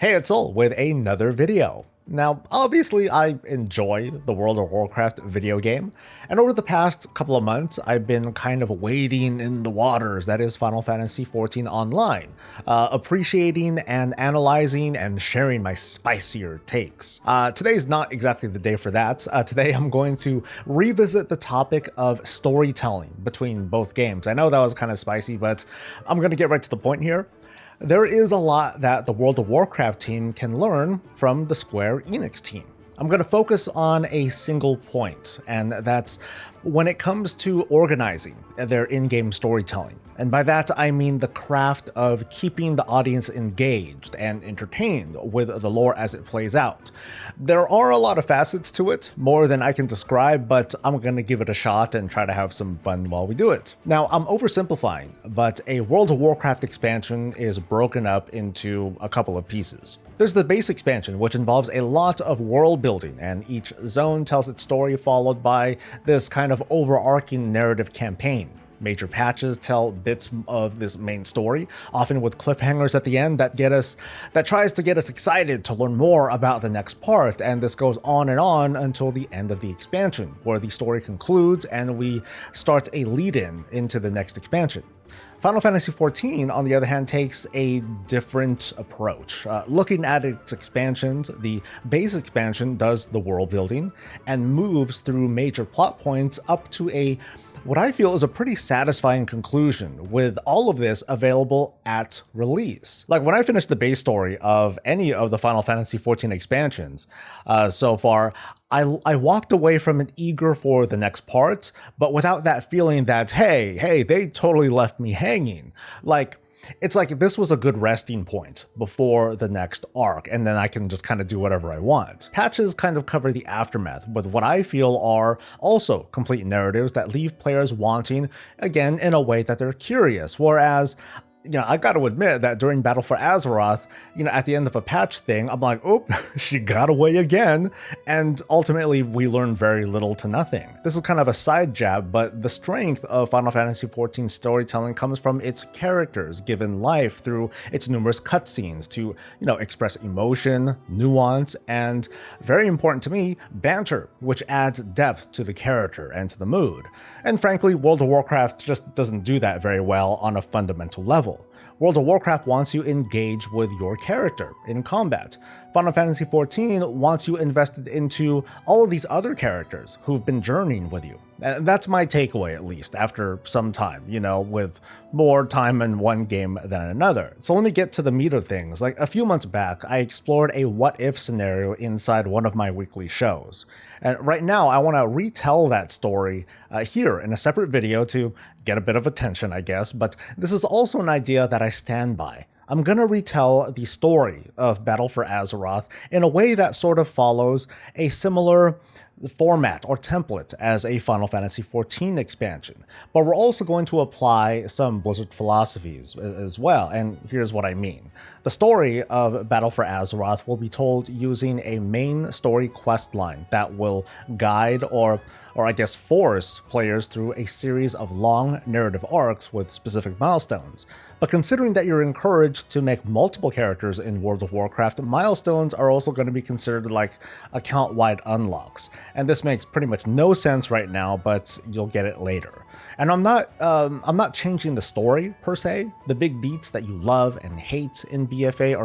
Hey, it's Soul with another video. Now, obviously, I enjoy the World of Warcraft video game, and over the past couple of months, I've been kind of wading in the waters that is Final Fantasy XIV Online, appreciating and analyzing and sharing my spicier takes. Today's not exactly the day for that. Today, I'm going to revisit the topic of storytelling between both games. I know that was kind of spicy, but I'm going to get right to the point here. There is a lot that the World of Warcraft team can learn from the Square Enix team. I'm going to focus on a single point, and that's when it comes to organizing their in-game storytelling. And by that, I mean the craft of keeping the audience engaged and entertained with the lore as it plays out. There are a lot of facets to it, more than I can describe, but I'm going to give it a shot and try to have some fun while we do it. Now, I'm oversimplifying, but a World of Warcraft expansion is broken up into a couple of pieces. There's the base expansion, which involves a lot of world building, and each zone tells its story followed by this kind of overarching narrative campaign. Major patches tell bits of this main story, often with cliffhangers at the end that tries to get us excited to learn more about the next part, and this goes on and on until the end of the expansion, where the story concludes and we start a lead-in into the next expansion. Final Fantasy XIV, on the other hand, takes a different approach. Looking at its expansions, the base expansion does the world building and moves through major plot points up to what I feel is a pretty satisfying conclusion, with all of this available at release. Like, when I finished the base story of any of the Final Fantasy XIV expansions so far, I walked away from it eager for the next part, but without that feeling that, hey, they totally left me hanging. It's like this was a good resting point before the next arc, and then I can just kind of do whatever I want. Patches kind of cover the aftermath with what I feel are also complete narratives that leave players wanting, again, in a way that they're curious, whereas I got to admit that during Battle for Azeroth, at the end of a patch thing, I'm like, oh, she got away again. And ultimately, we learn very little to nothing. This is kind of a side jab, but the strength of Final Fantasy XIV storytelling comes from its characters given life through its numerous cutscenes to, express emotion, nuance, and very important to me, banter, which adds depth to the character and to the mood. And frankly, World of Warcraft just doesn't do that very well on a fundamental level. World of Warcraft wants you engaged with your character in combat. Final Fantasy XIV wants you invested into all of these other characters who've been journeying with you. And that's my takeaway, at least, after some time, with more time in one game than another. So let me get to the meat of things. Like, a few months back, I explored a what-if scenario inside one of my weekly shows. And right now, I want to retell that story here in a separate video to get a bit of attention, I guess, but this is also an idea that I stand by. I'm gonna retell the story of Battle for Azeroth in a way that sort of follows a similar format or template as a Final Fantasy XIV expansion, but we're also going to apply some Blizzard philosophies as well, and here's what I mean. The story of Battle for Azeroth will be told using a main story quest line that will guide or I guess force players through a series of long narrative arcs with specific milestones. But considering that you're encouraged to make multiple characters in World of Warcraft, milestones are also going to be considered like account-wide unlocks. And this makes pretty much no sense right now, but you'll get it later. And I'm not changing the story per se. The big beats that you love and hate in BFA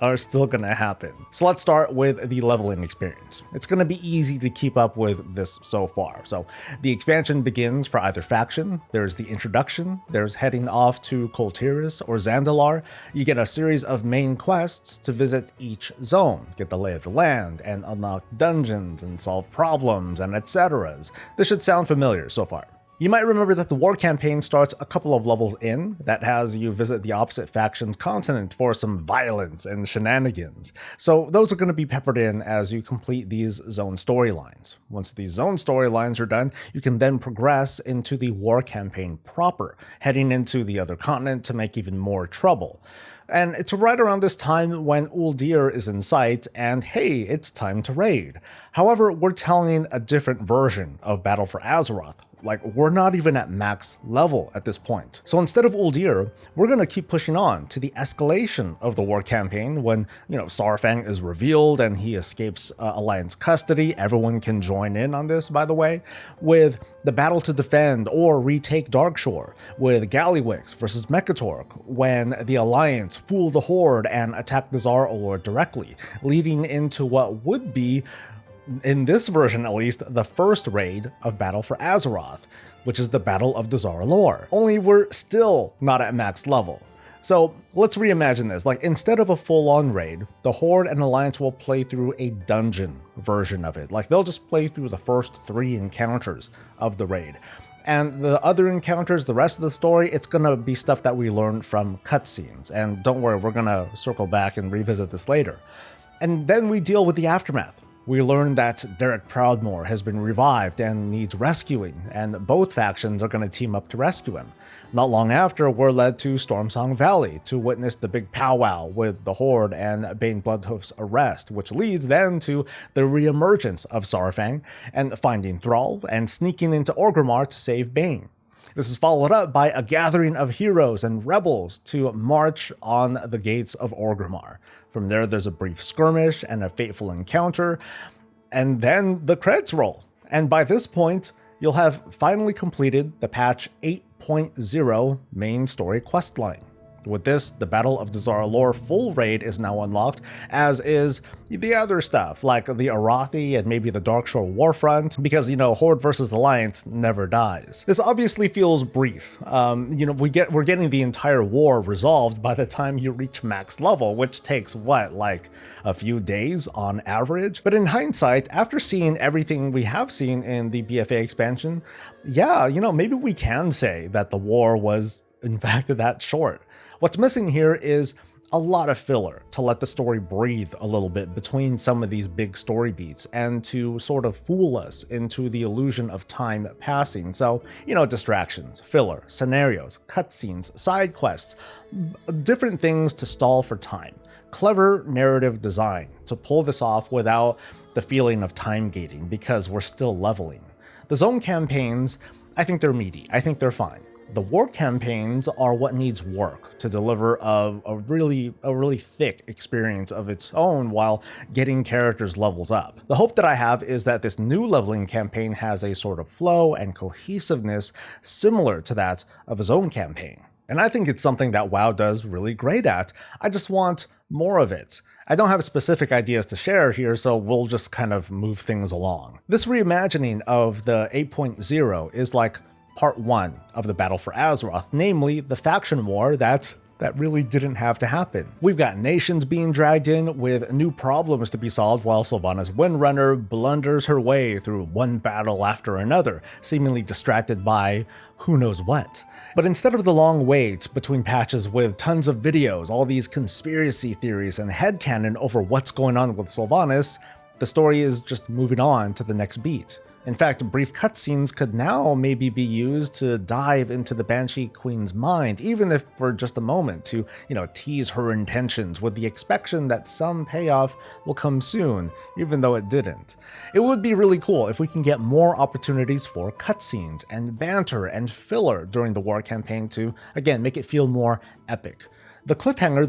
are still gonna happen. So let's start with the leveling experience. It's gonna be easy to keep up with this so far. So the expansion begins for either faction. There's the introduction. There's heading off to Koltiris or Zandalar. You get a series of main quests to visit each zone, get the lay of the land, and unlock dungeons and solve problems and etc. This should sound familiar so far. You might remember that the war campaign starts a couple of levels in, that has you visit the opposite faction's continent for some violence and shenanigans. So those are going to be peppered in as you complete these zone storylines. Once these zone storylines are done, you can then progress into the war campaign proper, heading into the other continent to make even more trouble. And it's right around this time when Uldir is in sight, and hey, it's time to raid. However, we're telling a different version of Battle for Azeroth, Like, we're not even at max level at this point. So instead of Uldir, we're gonna keep pushing on to the escalation of the war campaign when, Saurfang is revealed and he escapes Alliance custody. Everyone can join in on this, by the way, with the battle to defend or retake Darkshore, with Gallywix versus Mechatork, when the Alliance fool the Horde and attack the Tsar Olor directly, leading into what would be, in this version at least, the first raid of Battle for Azeroth, which is the Battle of Dazar Lore. Only we're still not at max level. So let's reimagine this. Like, instead of a full-on raid, the Horde and Alliance will play through a dungeon version of it. Like, they'll just play through the first 3 encounters of the raid. And the other encounters, the rest of the story, it's gonna be stuff that we learned from cutscenes. And don't worry, we're gonna circle back and revisit this later. And then we deal with the aftermath. We learn that Derek Proudmoore has been revived and needs rescuing, and both factions are going to team up to rescue him. Not long after, we're led to Stormsong Valley to witness the big powwow with the Horde and Bane Bloodhoof's arrest, which leads then to the reemergence of Saurfang and finding Thrall and sneaking into Orgrimmar to save Bane. This is followed up by a gathering of heroes and rebels to march on the gates of Orgrimmar. From there, there's a brief skirmish and a fateful encounter, and then the credits roll. And by this point, you'll have finally completed the patch 8.0 main story questline. With this, the Battle of Dazar Lore full raid is now unlocked, as is the other stuff, like the Arathi and maybe the Darkshore Warfront, because, Horde versus Alliance never dies. This obviously feels brief. We're getting the entire war resolved by the time you reach max level, which takes, like a few days on average? But in hindsight, after seeing everything we have seen in the BFA expansion, yeah, maybe we can say that the war was, in fact, that short. What's missing here is a lot of filler to let the story breathe a little bit between some of these big story beats and to sort of fool us into the illusion of time passing. So, distractions, filler, scenarios, cutscenes, side quests, different things to stall for time. Clever narrative design to pull this off without the feeling of time gating because we're still leveling. The zone campaigns, I think they're meaty. I think they're fine. The war campaigns are what needs work to deliver a really thick experience of its own while getting characters levels up. The hope that I have is that this new leveling campaign has a sort of flow and cohesiveness similar to that of a zone campaign. And I think it's something that WoW does really great at. I just want more of it. I don't have specific ideas to share here, so we'll just kind of move things along. This reimagining of the 8.0 is like part 1 of the Battle for Azeroth, namely the faction war that really didn't have to happen. We've got nations being dragged in with new problems to be solved while Sylvanas Windrunner blunders her way through one battle after another, seemingly distracted by who knows what. But instead of the long wait between patches with tons of videos, all these conspiracy theories and headcanon over what's going on with Sylvanas, the story is just moving on to the next beat. In fact, brief cutscenes could now maybe be used to dive into the Banshee Queen's mind, even if for just a moment, to, tease her intentions with the expectation that some payoff will come soon, even though it didn't. It would be really cool if we can get more opportunities for cutscenes and banter and filler during the war campaign to, again, make it feel more epic. The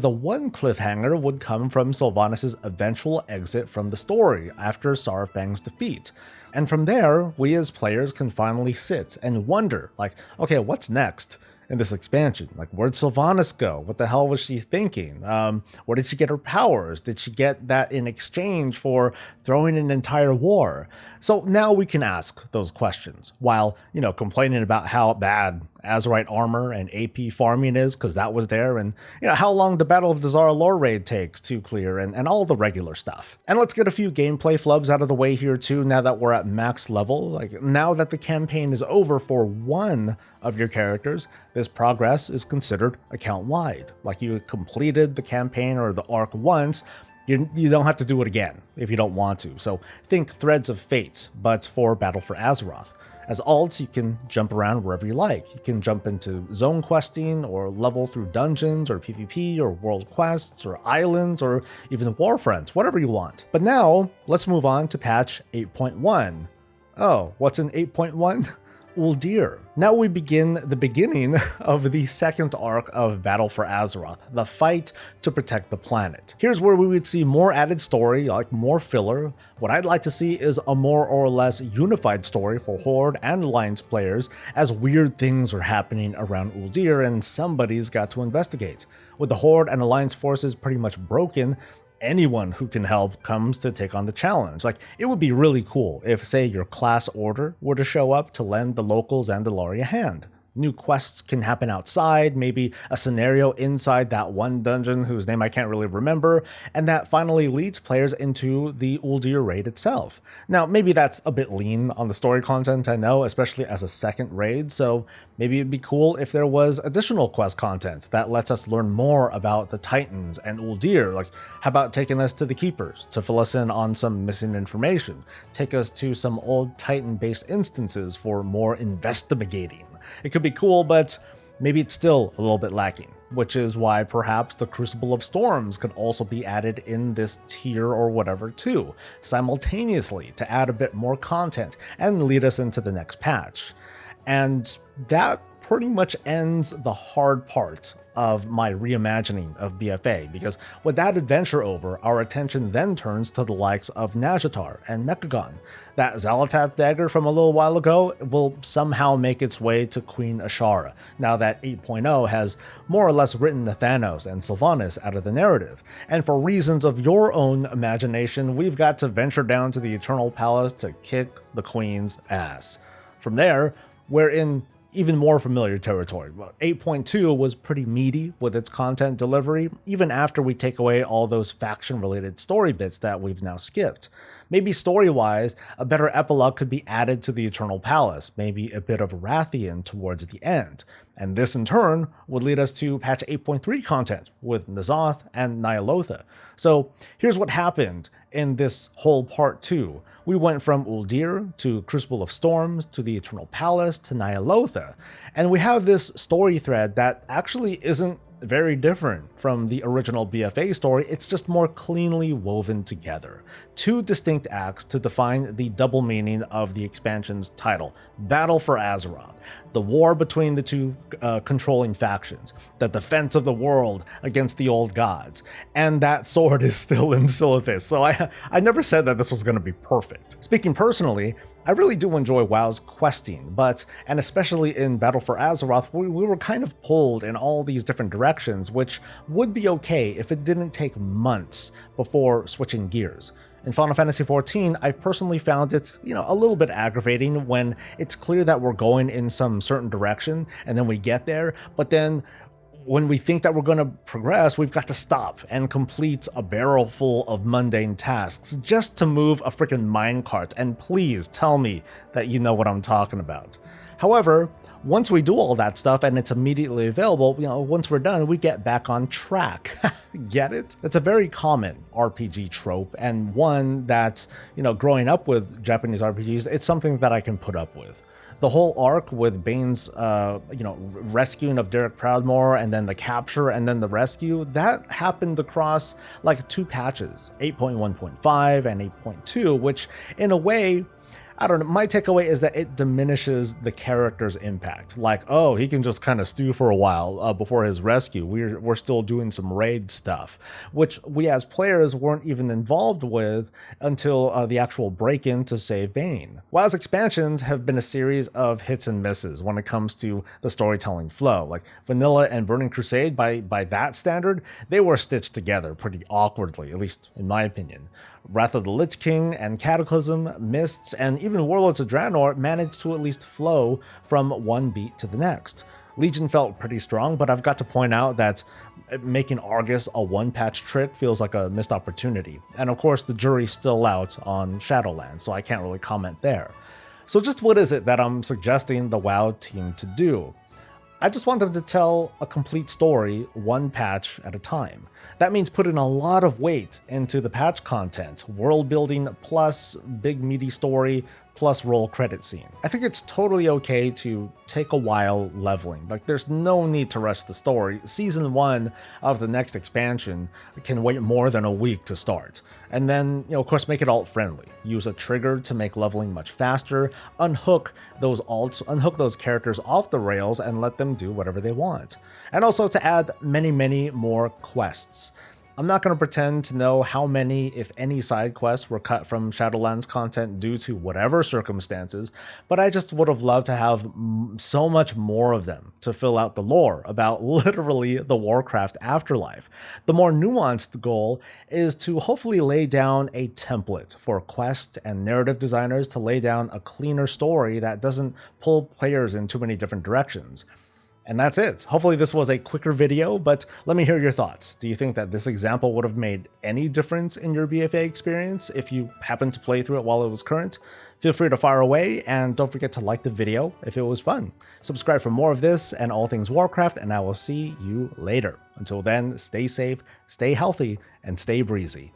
one cliffhanger would come from Sylvanas' eventual exit from the story after Saurfang's defeat. And from there, we as players can finally sit and wonder, okay, what's next in this expansion? Where'd Sylvanas go? What the hell was she thinking? Where did she get her powers? Did she get that in exchange for throwing an entire war? So now we can ask those questions while, complaining about how bad Azerite armor and AP farming is, because that was there, and how long the Battle of Dazar Lore raid takes to clear, and all the regular stuff. And let's get a few gameplay flubs out of the way here too, now that we're at max level. Now that the campaign is over for one of your characters, this progress is considered account-wide. You completed the campaign or the arc once, you don't have to do it again if you don't want to. So think Threads of Fate, but for Battle for Azeroth. As alts, you can jump around wherever you like. You can jump into zone questing or level through dungeons or PvP or world quests or islands or even warfronts, whatever you want. But now, let's move on to patch 8.1. Oh, what's in 8.1? Uldir. Now we begin the beginning of the second arc of Battle for Azeroth, the fight to protect the planet. Here's where we would see more added story, like more filler. What I'd like to see is a more or less unified story for Horde and Alliance players, as weird things are happening around Uldir and somebody's got to investigate. With the Horde and Alliance forces pretty much broken, anyone who can help comes to take on the challenge. Like, it would be really cool if, say, your class order were to show up to lend the locals Andalari a hand. New quests can happen outside, maybe a scenario inside that one dungeon whose name I can't really remember, and that finally leads players into the Uldir raid itself. Now, maybe that's a bit lean on the story content, I know, especially as a second raid, so maybe it'd be cool if there was additional quest content that lets us learn more about the Titans and Uldir. Like, how about taking us to the Keepers to fill us in on some missing information? Take us to some old Titan-based instances for more investigating. It could be cool, but maybe it's still a little bit lacking, which is why perhaps the Crucible of Storms could also be added in this tier or whatever too, simultaneously to add a bit more content and lead us into the next patch. And that pretty much ends the hard part of my reimagining of BFA, because with that adventure over, our attention then turns to the likes of Nazjatar and Mechagon. That Xal'atath dagger from a little while ago will somehow make its way to Queen Ashara, now that 8.0 has more or less written the Thanos and Sylvanas out of the narrative. And for reasons of your own imagination, we've got to venture down to the Eternal Palace to kick the Queen's ass. From there, we're in even more familiar territory. 8.2 was pretty meaty with its content delivery, even after we take away all those faction-related story bits that we've now skipped. Maybe story-wise, a better epilogue could be added to the Eternal Palace, maybe a bit of Rathian towards the end. And this in turn would lead us to patch 8.3 content with N'Zoth and Ny'alotha. So here's what happened in this whole part 2. We went from Uldir to Crucible of Storms to the Eternal Palace to Ny'alotha, and we have this story thread that actually isn't very different from the original BFA story. It's just more cleanly woven together. 2 distinct acts to define the double meaning of the expansion's title: Battle for Azeroth, the war between the two controlling factions, the defense of the world against the old gods, and that sword is still in Silithus. So I never said that this was going to be perfect. Speaking personally, I really do enjoy WoW's questing, and especially in Battle for Azeroth, we were kind of pulled in all these different directions, which would be okay if it didn't take months before switching gears. In Final Fantasy XIV, I've personally found it, a little bit aggravating when it's clear that we're going in some certain direction, and then we get there, but then when we think that we're going to progress, we've got to stop and complete a barrel full of mundane tasks just to move a freaking minecart, and please tell me that you know what I'm talking about. However, once we do all that stuff and it's immediately available, once we're done, we get back on track. Get it? It's a very common RPG trope, and one that, growing up with Japanese RPGs, it's something that I can put up with. The whole arc with Bane's, rescuing of Derek Proudmoore, and then the capture, and then the rescue, that happened across like 2 patches, 8.1.5 and 8.2, which in a way, I don't know, my takeaway is that it diminishes the character's impact. Like, oh, he can just kind of stew for a while before his rescue. We're still doing some raid stuff, which we as players weren't even involved with until the actual break-in to save Bane. WoW's expansions have been a series of hits and misses when it comes to the storytelling flow. Like Vanilla and Burning Crusade, by that standard, they were stitched together pretty awkwardly, at least in my opinion. Wrath of the Lich King and Cataclysm, Mists, and even Warlords of Draenor managed to at least flow from one beat to the next. Legion felt pretty strong, but I've got to point out that making Argus a one-patch trick feels like a missed opportunity. And of course, the jury's still out on Shadowlands, so I can't really comment there. So just what is it that I'm suggesting the WoW team to do? I just want them to tell a complete story, one patch at a time. That means putting a lot of weight into the patch content, world building plus big meaty story plus roll credit scene. I think it's totally okay to take a while leveling. Like, there's no need to rush the story. Season 1 of the next expansion can wait more than a week to start. And then, of course, make it alt-friendly. Use a trigger to make leveling much faster, unhook those alts, unhook those characters off the rails, and let them do whatever they want. And also to add many, many more quests. I'm not going to pretend to know how many, if any, side quests were cut from Shadowlands content due to whatever circumstances, but I just would have loved to have so much more of them to fill out the lore about literally the Warcraft afterlife. The more nuanced goal is to hopefully lay down a template for quest and narrative designers to lay down a cleaner story that doesn't pull players in too many different directions. And that's it. Hopefully this was a quicker video, but let me hear your thoughts. Do you think that this example would have made any difference in your BFA experience if you happened to play through it while it was current? Feel free to fire away, and don't forget to like the video if it was fun. Subscribe for more of this and all things Warcraft, and I will see you later. Until then, stay safe, stay healthy, and stay breezy.